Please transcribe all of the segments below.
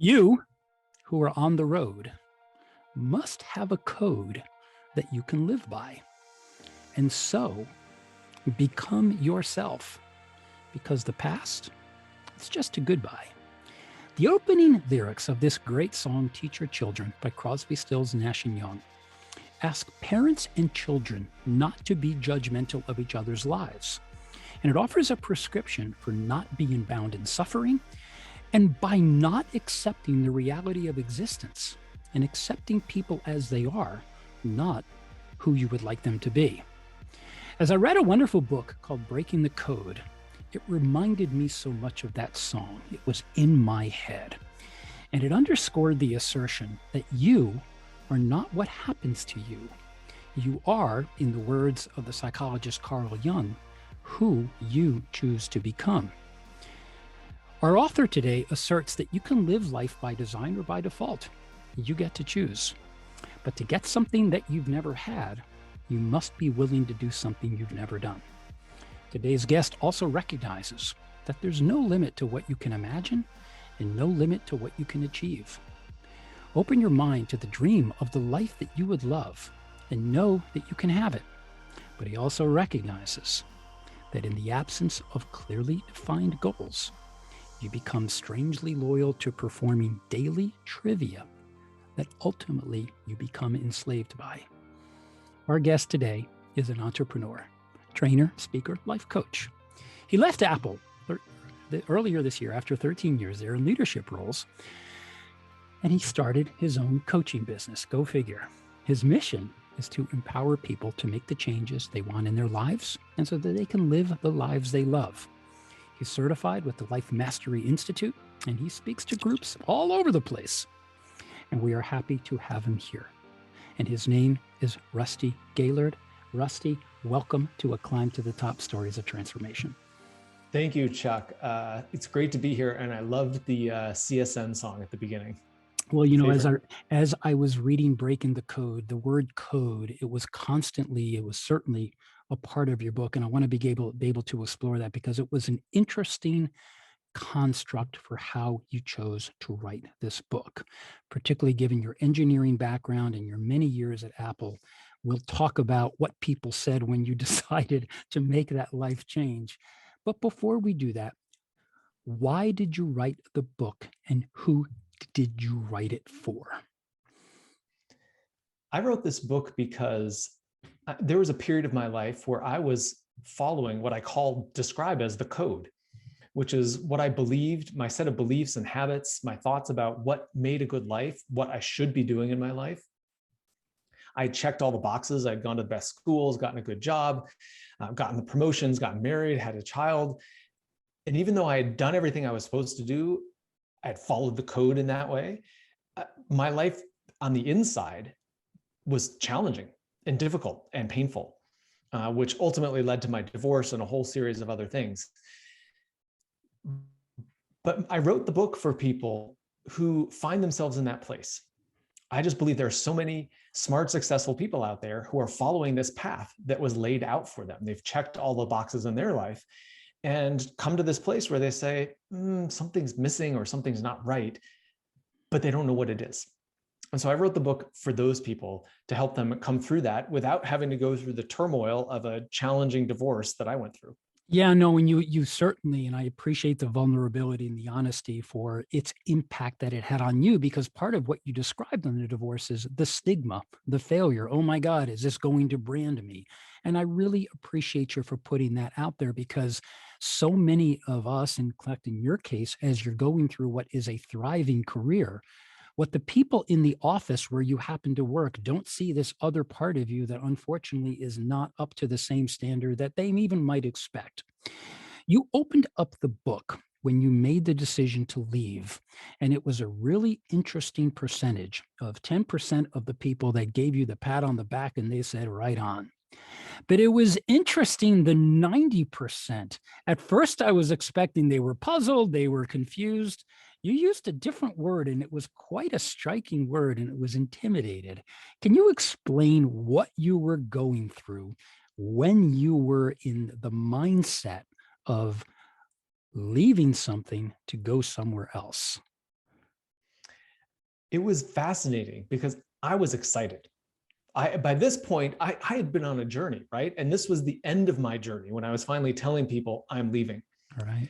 You who are on the road must have a code that you can live by. And so become yourself, because the past, it's just a goodbye. The opening lyrics of this great song, Teach Your Children by Crosby, Stills, Nash & Young, ask parents and children not to be judgmental of each other's lives. And it offers a prescription for not being bound in suffering and by not accepting the reality of existence and accepting people as they are, not who you would like them to be. As I read a wonderful book called Breaking the Code, it reminded me so much of that song. It was in my head. And it underscored the assertion that you are not what happens to you. You are, in the words of the psychologist Carl Jung, who you choose to become. Our author today asserts that you can live life by design or by default. You get to choose. But to get something that you've never had, you must be willing to do something you've never done. Today's guest also recognizes that there's no limit to what you can imagine and no limit to what you can achieve. Open your mind to the dream of the life that you would love and know that you can have it. But he also recognizes that in the absence of clearly defined goals, you become strangely loyal to performing daily trivia that ultimately you become enslaved by. Our guest today is an entrepreneur, trainer, speaker, life coach. He left Apple earlier this year after 13 years there in leadership roles, and he started his own coaching business. Go figure. His mission is to empower people to make the changes they want in their lives and so that they can live the lives they love. He's certified with the Life Mastery Institute, and he speaks to groups all over the place. And we are happy to have him here. And his name is Rusty Gaillard. Rusty, welcome to A Climb to the Top Stories of Transformation. Thank you, Chuck. It's great to be here, and I loved the CSN song at the beginning. Well, you know, as I was reading Breaking the Code, the word code, it was certainly a part of your book, and I want to be able to explore that because it was an interesting construct for how you chose to write this book, particularly given your engineering background and your many years at Apple. We'll talk about what people said when you decided to make that life change. But before we do that, why did you write the book and who did you write it for? I wrote this book because there was a period of my life where I was following what I describe as the code, which is what I believed, my set of beliefs and habits, my thoughts about what made a good life, what I should be doing in my life. I checked all the boxes. I'd gone to the best schools, gotten a good job, gotten the promotions, gotten married, had a child. And even though I had done everything I was supposed to do, I had followed the code in that way, my life on the inside was challenging and difficult and painful, which ultimately led to my divorce and a whole series of other things. But I wrote the book for people who find themselves in that place. I just believe there are so many smart, successful people out there who are following this path that was laid out for them. They've checked all the boxes in their life and come to this place where they say, something's missing or something's not right, but they don't know what it is. And so I wrote the book for those people to help them come through that without having to go through the turmoil of a challenging divorce that I went through. Yeah, no, and you certainly, and I appreciate the vulnerability and the honesty for its impact that it had on you, because part of what you described on the divorce is the stigma, the failure. Oh my God, is this going to brand me? And I really appreciate you for putting that out there, because so many of us, in your case, as you're going through what is a thriving career, what the people in the office where you happen to work don't see this other part of you that unfortunately is not up to the same standard that they even might expect. You opened up the book when you made the decision to leave, and it was a really interesting percentage of 10% of the people that gave you the pat on the back and they said, right on. But it was interesting, the 90%. At first, I was expecting they were puzzled, they were confused. You used a different word, and it was quite a striking word, and it was intimidated. Can you explain what you were going through when you were in the mindset of leaving something to go somewhere else? It was fascinating because I was excited. By this point, I had been on a journey, right? And this was the end of my journey when I was finally telling people I'm leaving. All right.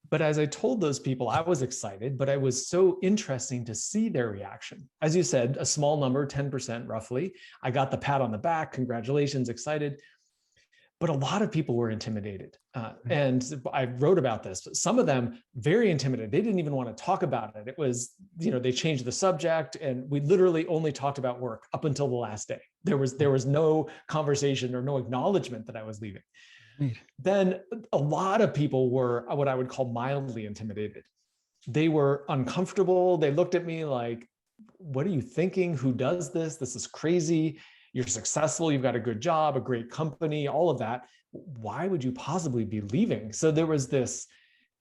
But as I told those people, I was excited, but it was so interesting to see their reaction. As you said, a small number, 10% roughly. I got the pat on the back, congratulations, excited. But a lot of people were intimidated. And I wrote about this, but some of them very intimidated. They didn't even want to talk about it. It was, they changed the subject, and we literally only talked about work up until the last day. There was no conversation or no acknowledgement that I was leaving. Right. Then a lot of people were what I would call mildly intimidated. They were uncomfortable. They looked at me like, what are you thinking? Who does this? This is crazy. You're successful. You've got a good job, a great company, all of that. Why would you possibly be leaving? So there was this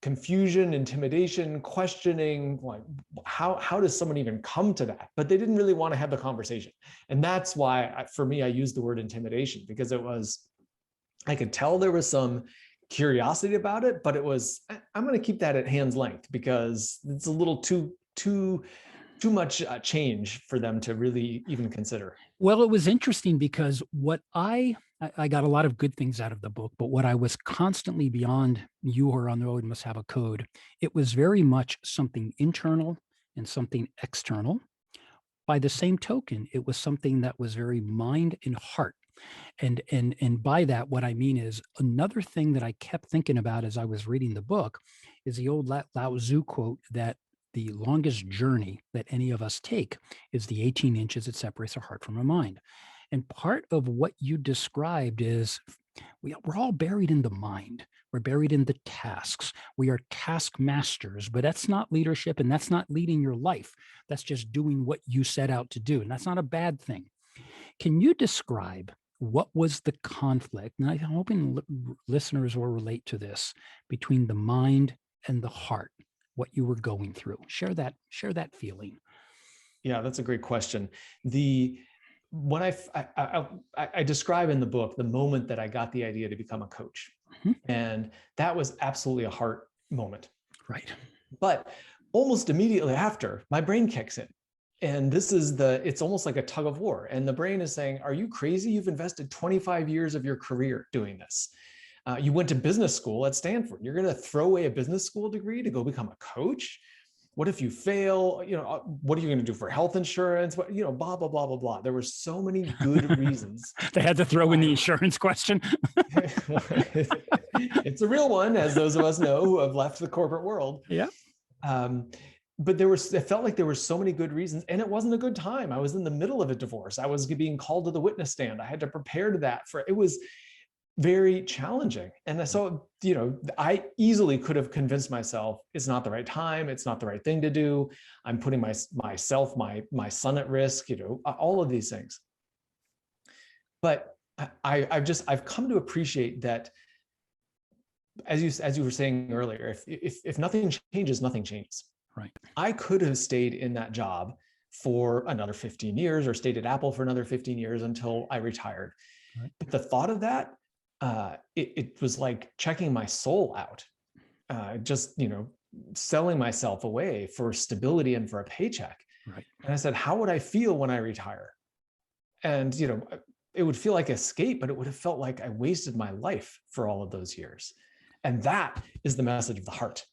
confusion, intimidation, questioning, like, how does someone even come to that? But they didn't really want to have the conversation. And that's why, for me, I used the word intimidation, because I could tell there was some curiosity about it, but I'm going to keep that at hand's length because it's a little too much change for them to really even consider. Well, it was interesting because what I got a lot of good things out of the book, but what I was constantly beyond you or on the road must have a code. It was very much something internal and something external. By the same token, it was something that was very mind and heart. And by that, what I mean is another thing that I kept thinking about as I was reading the book is the old Lao Tzu quote that the longest journey that any of us take is the 18 inches that separates our heart from our mind. And part of what you described is we're all buried in the mind. We're buried in the tasks. We are taskmasters, but that's not leadership and that's not leading your life. That's just doing what you set out to do. And that's not a bad thing. Can you describe what was the conflict? And I'm hoping listeners will relate to this between the mind and the heart, what you were going through. Share that feeling. Yeah, that's a great question. When I describe in the book the moment that I got the idea to become a coach. Mm-hmm. And that was absolutely a heart moment. Right. But almost immediately after, my brain kicks in. And it's almost like a tug of war. And the brain is saying, are you crazy? You've invested 25 years of your career doing this. You went to business school at Stanford. You're going to throw away a business school degree to go become a coach? What if you fail? What are you going to do for health insurance? Blah, blah, blah, blah, blah. There were so many good reasons. They had to throw in the insurance question. It's a real one, as those of us know who have left the corporate world. Yeah. But it felt like there were so many good reasons, and it wasn't a good time. I was in the middle of a divorce. I was being called to the witness stand. I had to prepare to that. It was very challenging. And so, I easily could have convinced myself it's not the right time. It's not the right thing to do. I'm putting myself, my son at risk, all of these things. But I've come to appreciate that, as you were saying earlier, if nothing changes, nothing changes. Right. I could have stayed in that job for another 15 years or stayed at Apple for another 15 years until I retired. Right. But the thought of that, it was like checking my soul out, just, selling myself away for stability and for a paycheck. Right. And I said, how would I feel when I retire? And, it would feel like escape, but it would have felt like I wasted my life for all of those years. And that is the message of the heart.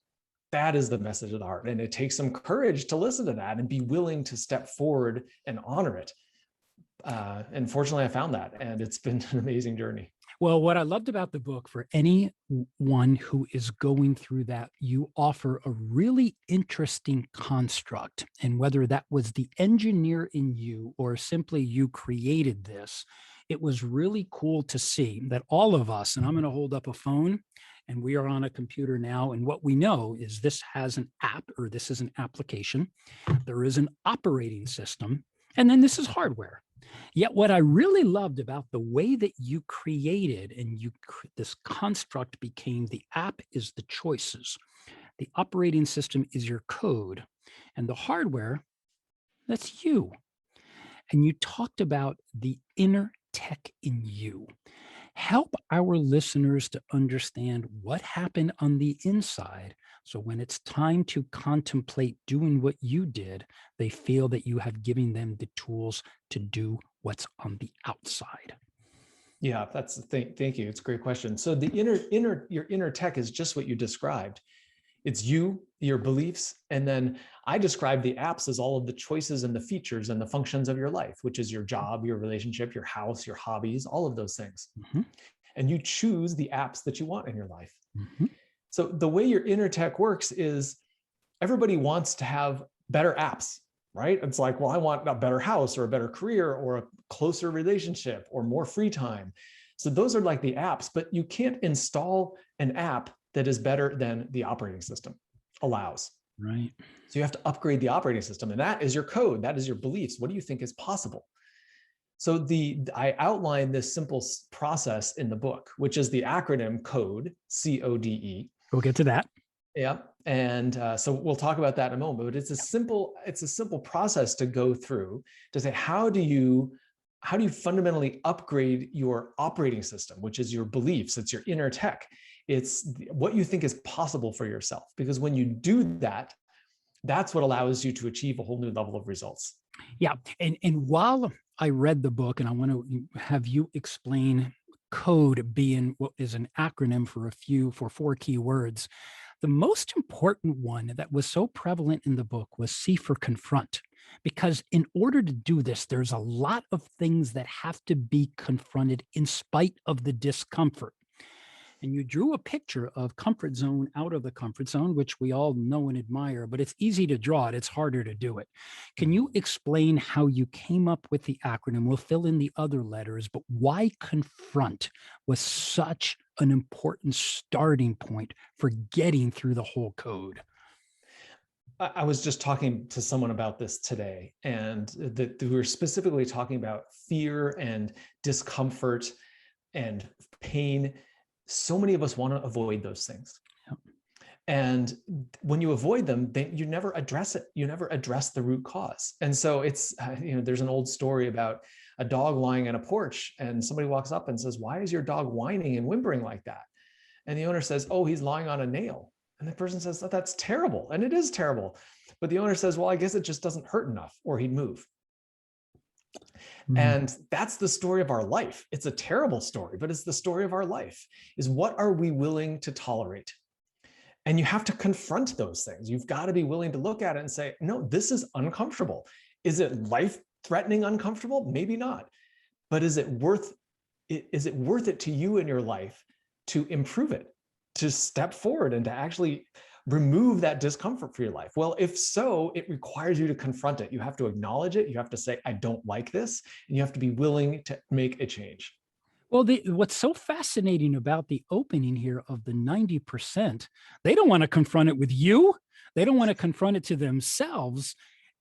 That is the message of the heart. And it takes some courage to listen to that and be willing to step forward and honor it. And fortunately, I found that, and it's been an amazing journey. Well, what I loved about the book, for anyone who is going through that, you offer a really interesting construct. And whether that was the engineer in you or simply you created this, it was really cool to see that all of us, and I'm going to hold up a phone, and we are on a computer now, and what we know is this has an app, or this is an application. There is an operating system, and then this is hardware. Yet what I really loved about the way that you created and this construct became the app is the choices. The operating system is your code, and the hardware, that's you. And you talked about the inner tech in you. Help our listeners to understand what happened on the inside So when it's time to contemplate doing what you did, they feel that you have given them the tools to do what's on the outside. Yeah, that's the thing. Thank you. It's a great question. So the your inner tech is just what you described. It's you, your beliefs, and then I describe the apps as all of the choices and the features and the functions of your life, which is your job, your relationship, your house, your hobbies, all of those things. Mm-hmm. And you choose the apps that you want in your life. Mm-hmm. So the way your inner tech works is everybody wants to have better apps, right? It's like, well, I want a better house or a better career or a closer relationship or more free time. So those are like the apps, but you can't install an app that is better than the operating system allows. Right. So you have to upgrade the operating system, and that is your code. That is your beliefs. What do you think is possible? So I outline this simple process in the book, which is the acronym CODE, CODE. We'll get to that. Yeah, and so we'll talk about that in a moment. But it's a simple process to go through to say how do you fundamentally upgrade your operating system, which is your beliefs. It's your inner tech. It's what you think is possible for yourself. Because when you do that, that's what allows you to achieve a whole new level of results. Yeah, and while I read the book, and I want to have you explain CODE being what is an acronym for 4 key words. The most important one that was so prevalent in the book was C for confront, because in order to do this, there's a lot of things that have to be confronted in spite of the discomfort. And you drew a picture of comfort zone out of the comfort zone, which we all know and admire, but it's easy to draw it. It's harder to do it. Can you explain how you came up with the acronym? We'll fill in the other letters, but why confront was such an important starting point for getting through the whole code? I was just talking to someone about this today, and that we were specifically talking about fear and discomfort and pain. So many of us want to avoid those things. Yep. And when you avoid them, then you never address it. You never address the root cause. And so it's, there's an old story about a dog lying on a porch, and somebody walks up and says, "Why is your dog whining and whimpering like that?" And the owner says, "Oh, he's lying on a nail." And the person says, "Oh, that's terrible." And it is terrible. But the owner says, "Well, I guess it just doesn't hurt enough," or he'd move. And that's the story of our life. It's a terrible story, but it's the story of our life, is what are we willing to tolerate? And you have to confront those things. You've got to be willing to look at it and say, no, this is uncomfortable. Is it life-threatening uncomfortable? Maybe not. But is it worth it to you in your life to improve it, to step forward and to actually remove that discomfort for your life? Well, if so, it requires you to confront it. You have to acknowledge it. You have to say, I don't like this. And you have to be willing to make a change. Well, what's so fascinating about the opening here of the 90%, they don't want to confront it with you. They don't want to confront it to themselves.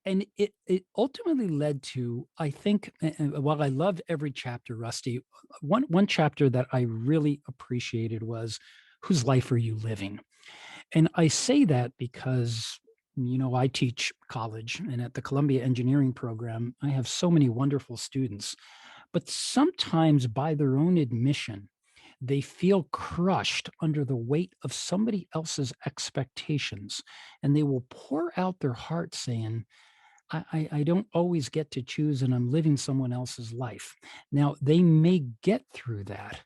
And it ultimately led to, I think, while I loved every chapter, Rusty, one chapter that I really appreciated was, whose life are you living? And I say that because, I teach college, and at the Columbia Engineering program, I have so many wonderful students. But sometimes, by their own admission, they feel crushed under the weight of somebody else's expectations, and they will pour out their heart saying, I don't always get to choose, and I'm living someone else's life. Now, they may get through that,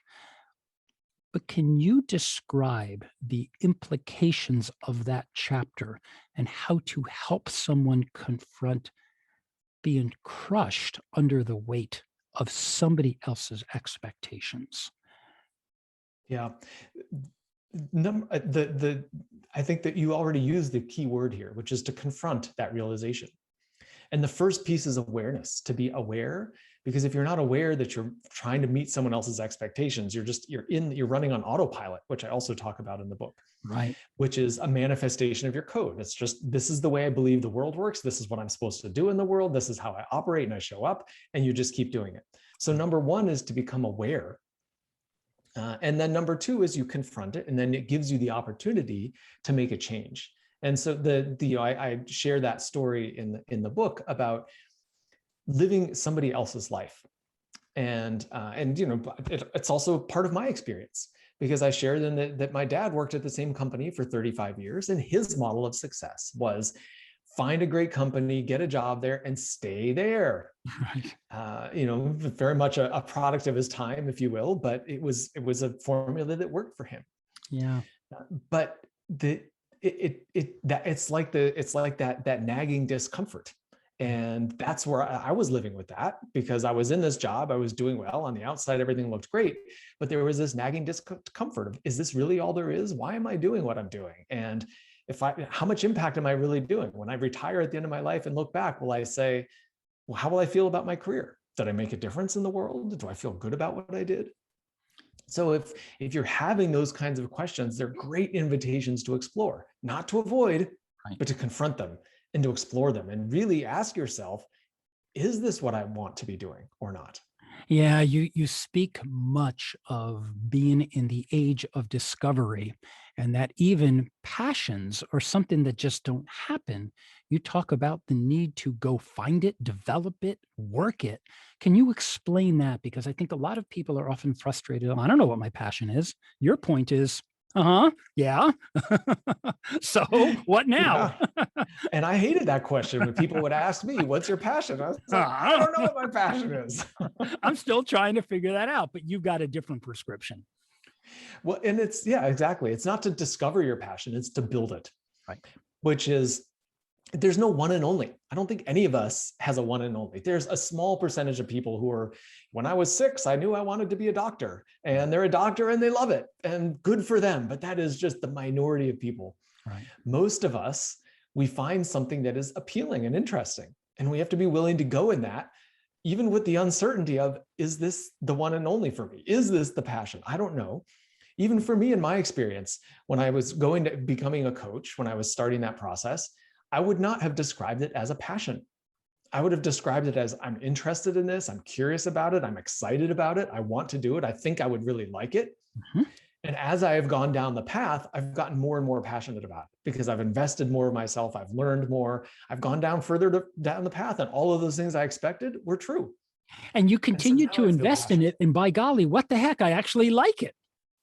but can you describe the implications of that chapter and how to help someone confront being crushed under the weight of somebody else's expectations? Yeah. I think that you already used the key word here, which is to confront that realization. And the first piece is awareness, to be aware, because if you're not aware that you're trying to meet someone else's expectations, you're running on autopilot, which I also talk about in the book. Right. Which is a manifestation of your code. It's just, this is the way I believe the world works. This is what I'm supposed to do in the world. This is how I operate and I show up, and you just keep doing it. So number one is to become aware. And then number two is you confront it, and then it gives you the opportunity to make a change. And so I share that story in the book about living somebody else's life. And it's also part of my experience, because I shared them that my dad worked at the same company for 35 years, and his model of success was find a great company, get a job there, and stay there. Right. Very much a product of his time, if you will, but it was a formula that worked for him. Yeah. But it's like that nagging discomfort. And that's where I was living with that, because I was in this job, I was doing well on the outside, everything looked great, but there was this nagging discomfort of, is this really all there is? Why am I doing what I'm doing? And how much impact am I really doing? When I retire at the end of my life and look back, will I say, well, how will I feel about my career? Did I make a difference in the world? Do I feel good about what I did? So if you're having those kinds of questions, they're great invitations to explore, not to avoid, Right. but to confront them and to explore them and really ask yourself, is this what I want to be doing or not? Yeah, you speak much of being in the age of discovery, and that even passions are something that just don't happen. You talk about the need to go find it, develop it, work it. Can you explain that? Because I think a lot of people are often frustrated. I don't know what my passion is. Your point is, yeah. So what now? Yeah. And I hated that question when people would ask me, what's your passion? I was like, I Uh-huh. don't know what my passion is. I'm still trying to figure that out, but you've got a different prescription. Well, and yeah, exactly. It's not to discover your passion, it's to build it, Right. which is, there's no one and only. I don't think any of us has a one and only. There's a small percentage of people who are, when I was 6, I knew I wanted to be a doctor, and they're a doctor and they love it, and good for them. But that is just the minority of people. Right. Most of us, we find something that is appealing and interesting, and we have to be willing to go in that, even with the uncertainty of, is this the one and only for me? Is this the passion? I don't know. Even for me, in my experience, when I was going to becoming a coach, when I was starting that process, I would not have described it as a passion. I would have described it as, I'm interested in this, I'm curious about it, I'm excited about it, I want to do it, I think I would really like it. Mm-hmm. And as I have gone down the path, I've gotten more and more passionate about it, because I've invested more of myself, I've learned more, I've gone down further down the path, and all of those things I expected were true. And you And so continue now to I feel invest in passionate. it. And by golly, what the heck? I actually like it.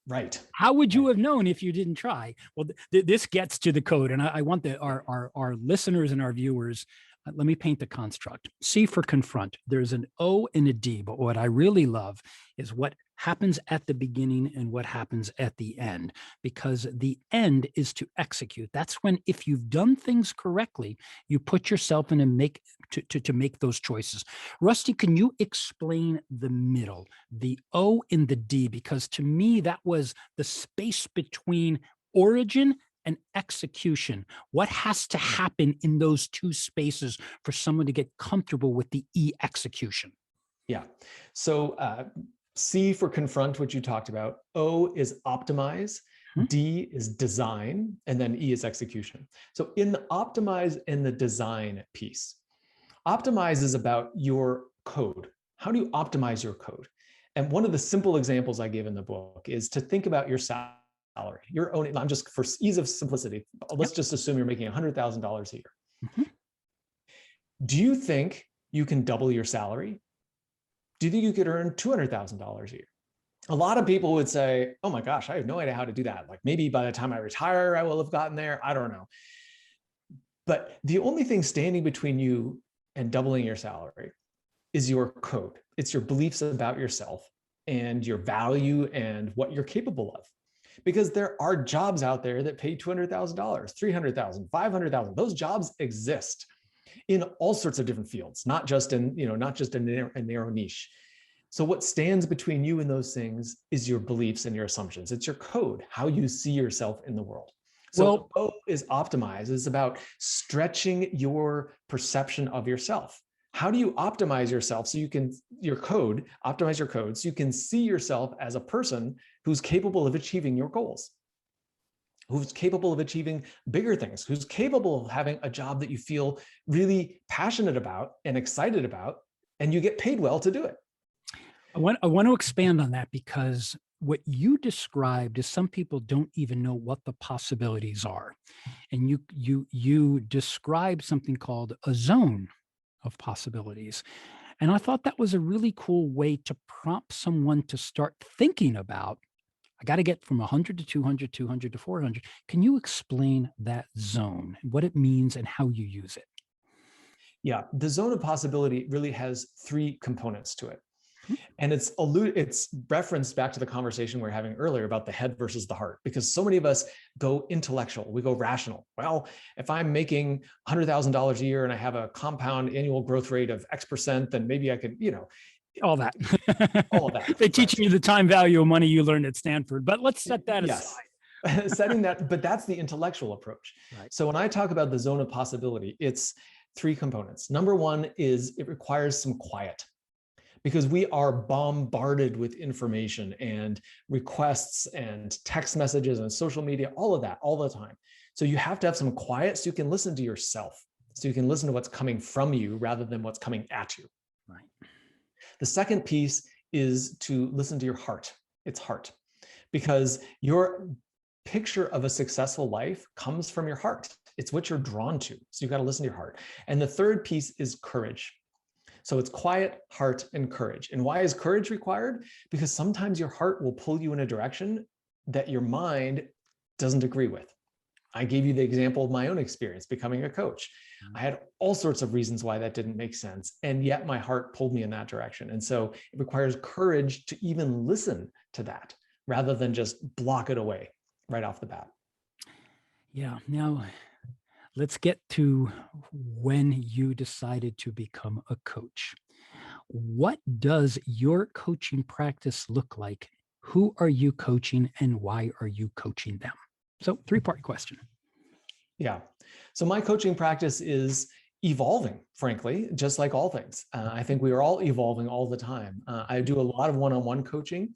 Right. How would you Right. have known if you didn't try? Well, this gets to the code, and I want our listeners and our viewers. Let me paint the construct. C for confront. There's an O and a D, but what I really love is what happens at the beginning and what happens at the end, because the end is to execute. That's when, if you've done things correctly, you put yourself in a make to make those choices. Rusty, can you explain the middle, the O and the D? Because to me, that was the space between origin and execution. What has to happen in those two spaces for someone to get comfortable with the E, execution? Yeah. So C for confront, which you talked about. O is optimize. Hmm? D is design. And then E is execution. So in the optimize and the design piece, optimize is about your code. How do you optimize your code? And one of the simple examples I give in the book is to think about your salary. Your own, I'm just, for ease of simplicity, let's just assume you're making $100,000 a year. Mm-hmm. Do you think you can double your salary? Do you think you could earn $200,000 a year? A lot of people would say, oh my gosh, I have no idea how to do that. Like, maybe by the time I retire, I will have gotten there. I don't know. But the only thing standing between you and doubling your salary is your code. It's your beliefs about yourself and your value and what you're capable of. Because there are jobs out there that pay $200,000, $300,000, $500,000. Those jobs exist in all sorts of different fields, not just in, not just a narrow niche. So what stands between you and those things is your beliefs and your assumptions. It's your code, how you see yourself in the world. So O is optimize. It's about stretching your perception of yourself. How do you optimize yourself so you can, optimize your code so you can see yourself as a person who's capable of achieving your goals, who's capable of achieving bigger things, who's capable of having a job that you feel really passionate about and excited about, and you get paid well to do it. I want to expand on that, because what you described is, some people don't even know what the possibilities are. And you described something called a zone of possibilities. And I thought that was a really cool way to prompt someone to start thinking about, I got to get from 100 to 200, 200 to 400. Can you explain that zone, what it means and how you use it? Yeah, the zone of possibility really has three components to it. Hmm. And it's referenced back to the conversation we were having earlier about the head versus the heart, because so many of us go intellectual, we go rational. Well, if I'm making $100,000 a year and I have a compound annual growth rate of X%, then maybe I could, All that. all of that. They're teaching you the time value of money you learned at Stanford, but let's set that Yes. aside. Setting that, but that's the intellectual approach. Right. So when I talk about the zone of possibility, it's three components. Number one is it requires some quiet, because we are bombarded with information and requests and text messages and social media, all of that, all the time. So you have to have some quiet so you can listen to yourself, so you can listen to what's coming from you rather than what's coming at you. Right. The second piece is to listen to your heart. It's heart, because your picture of a successful life comes from your heart. It's what you're drawn to. So you've got to listen to your heart. And the third piece is courage. So it's quiet, heart, and courage. And why is courage required? Because sometimes your heart will pull you in a direction that your mind doesn't agree with. I gave you the example of my own experience becoming a coach. I had all sorts of reasons why that didn't make sense. And yet my heart pulled me in that direction. And so it requires courage to even listen to that rather than just block it away right off the bat. Yeah. Now, let's get to when you decided to become a coach. What does your coaching practice look like? Who are you coaching and why are you coaching them? So, three-part question. Yeah. So my coaching practice is evolving, frankly, just like all things. I think we are all evolving all the time. I do a lot of one-on-one coaching.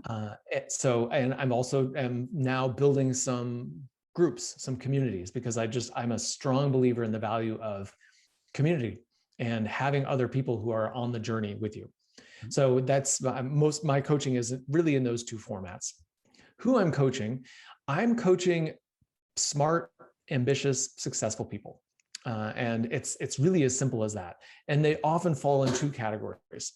And I'm also now building some groups, some communities, because I'm a strong believer in the value of community and having other people who are on the journey with you. So that's my coaching is really in those two formats. Who I'm coaching smart, ambitious, successful people. And it's really as simple as that. And they often fall in two categories.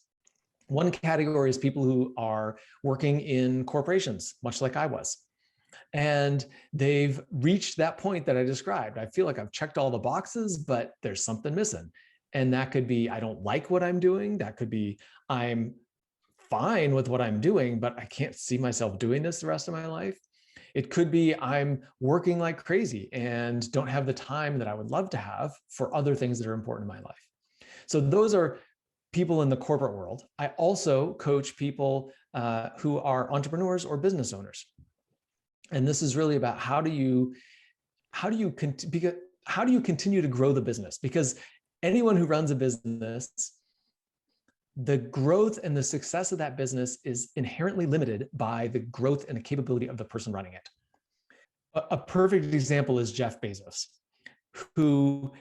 One category is people who are working in corporations, much like I was. And they've reached that point that I described. I feel like I've checked all the boxes, but there's something missing. And that could be, I don't like what I'm doing. That could be, I'm fine with what I'm doing, but I can't see myself doing this the rest of my life. It could be I'm working like crazy and don't have the time that I would love to have for other things that are important in my life. So those are people in the corporate world. I also coach people who are entrepreneurs or business owners. And this is really about how do you continue to grow the business? Because anyone who runs a business, the growth and the success of that business is inherently limited by the growth and the capability of the person running it. A perfect example is Jeff Bezos, who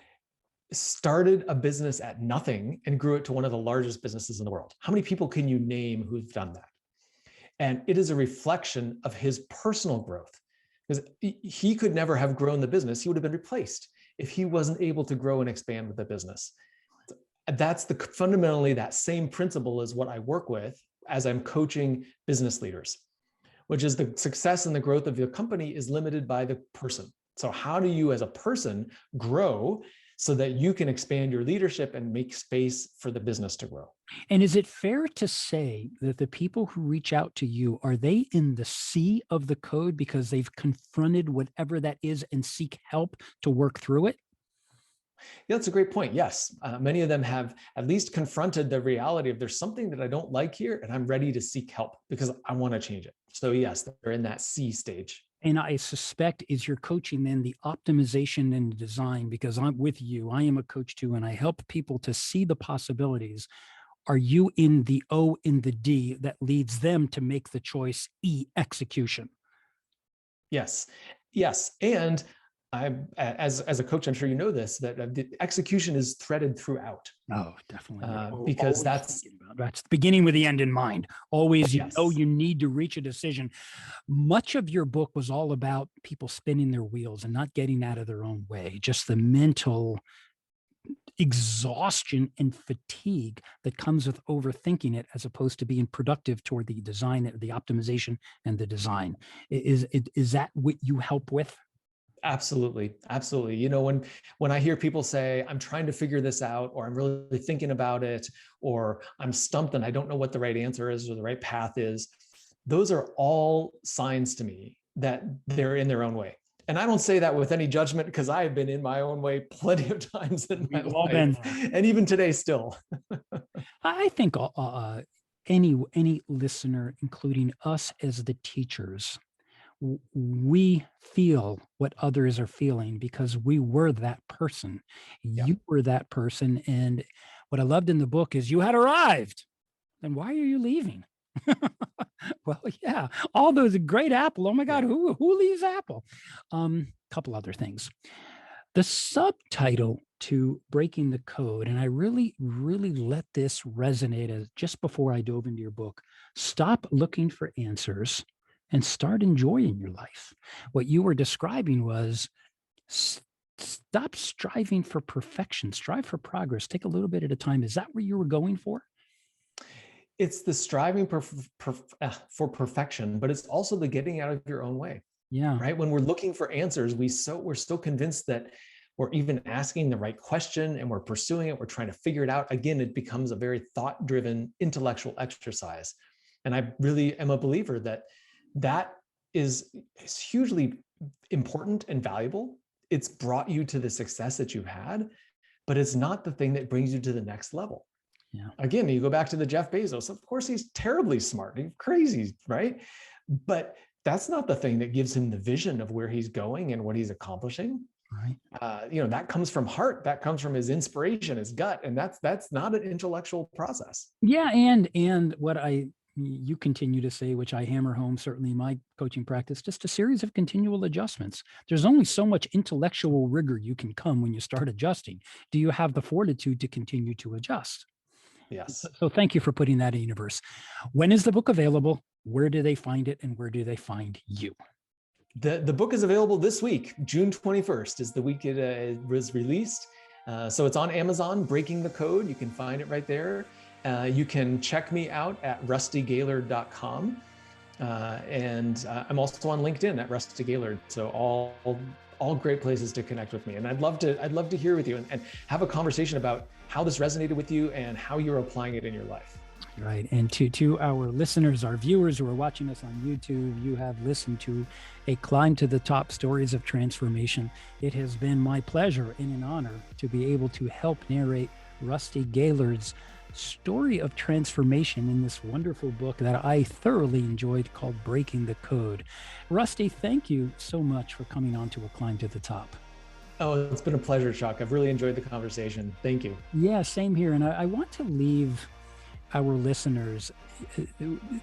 started a business at nothing and grew it to one of the largest businesses in the world. How many people can you name who've done that? And it is a reflection of his personal growth, because he could never have grown the business. He would have been replaced if he wasn't able to grow and expand with the business. That's fundamentally that same principle is what I work with as I'm coaching business leaders, which is the success and the growth of your company is limited by the person. So how do you as a person grow so that you can expand your leadership and make space for the business to grow? And is it fair to say that the people who reach out to you, are they in the sea of the code because they've confronted whatever that is and seek help to work through it? Yeah, that's a great point. Yes. Many of them have at least confronted the reality of there's something that I don't like here and I'm ready to seek help because I want to change it. So yes, they're in that C stage. And I suspect is your coaching then the optimization and design, because I'm with you. I am a coach too, and I help people to see the possibilities. Are you in the O in the D that leads them to make the choice E, execution? Yes. Yes. And as a coach, I'm sure you know this, that the execution is threaded throughout. Oh, definitely. Because that's the beginning with the end in mind. Always, yes. you need to reach a decision. Much of your book was all about people spinning their wheels and not getting out of their own way, just the mental exhaustion and fatigue that comes with overthinking it, as opposed to being productive toward the design, the optimization, and the design. Is that what you help with? Absolutely. Absolutely. You know, when I hear people say, I'm trying to figure this out, or I'm really thinking about it, or I'm stumped and I don't know what the right answer is or the right path is, those are all signs to me that they're in their own way. And I don't say that with any judgment, because I have been in my own way plenty of times in my We've all life, been there. and even today still. I think any listener, including us as the teachers, we feel what others are feeling because we were that person. Yeah. You were that person. And what I loved in the book is you had arrived. Then why are you leaving? Well, yeah, all those great apple. Oh my God, Yeah. who leaves apple? Couple other things. The subtitle to Breaking the Code, and I really, really let this resonate as just before I dove into your book. Stop looking for answers and start enjoying your life. What you were describing was stop striving for perfection, strive for progress, take a little bit at a time. Is that what you were going for? It's the striving for perfection, but it's also the getting out of your own way. Yeah. Right? When we're looking for answers, we're so convinced that we're even asking the right question and we're pursuing it, we're trying to figure it out. Again, it becomes a very thought-driven intellectual exercise. And I really am a believer that that is hugely important and valuable. It's brought you to the success that you've had, but it's not the thing that brings you to the next level. Yeah. Again, you go back to the Jeff Bezos. Of course, he's terribly smart. He's crazy, right? But that's not the thing that gives him the vision of where he's going and what he's accomplishing. Right. That comes from heart. That comes from his inspiration, his gut, and that's not an intellectual process. Yeah, and what you continue to say, which I hammer home certainly in my coaching practice, just a series of continual adjustments. There's only so much intellectual rigor you can come when you start adjusting. Do you have the fortitude to continue to adjust? Yes. So thank you for putting that in universe. When is the book available? Where do they find it, and where do they find you? The book is available this week. June 21st is the week it was released. So it's on Amazon, Breaking the Code. You can find it right there. You can check me out at rustygaillard.com. And I'm also on LinkedIn at Rusty Gaillard. So all great places to connect with me. And I'd love to hear with you and have a conversation about how this resonated with you and how you're applying it in your life. Right. And to our listeners, our viewers who are watching us on YouTube, you have listened to a Climb to the Top Stories of Transformation. It has been my pleasure and an honor to be able to help narrate Rusty Gaillard's story of transformation in this wonderful book that I thoroughly enjoyed called Breaking the Code. Rusty, thank you so much for coming on to A Climb to the Top. Oh, it's been a pleasure, Chuck. I've really enjoyed the conversation. Thank you. Yeah, same here. And I want to leave our listeners,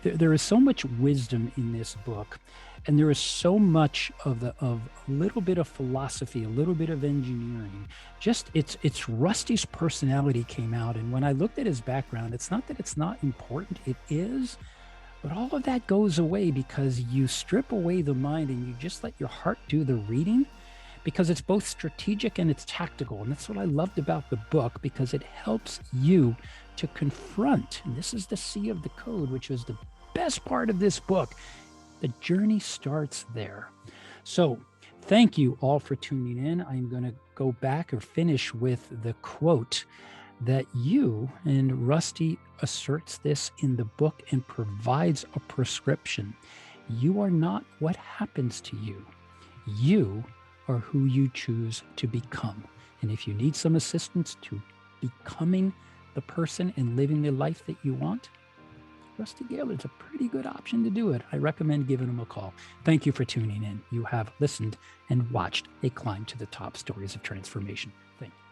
there is so much wisdom in this book, and there is so much of a little bit of philosophy, a little bit of engineering. Just it's Rusty's personality came out, and when I looked at his background, it's not that it's not important, it is, but all of that goes away because you strip away the mind and you just let your heart do the reading, because it's both strategic and it's tactical. And that's what I loved about the book, because it helps you to confront, and this is the C of the code, which is the best part of this book. The journey starts there. So thank you all for tuning in. I'm going to go back or finish with the quote that you, and Rusty asserts this in the book and provides a prescription. You are not what happens to you. You are who you choose to become. And if you need some assistance to becoming the person and living the life that you want, Rusty Gaillard's a pretty good option to do it. I recommend giving him a call. Thank you for tuning in. You have listened and watched A Climb to the Top Stories of Transformation. Thank you.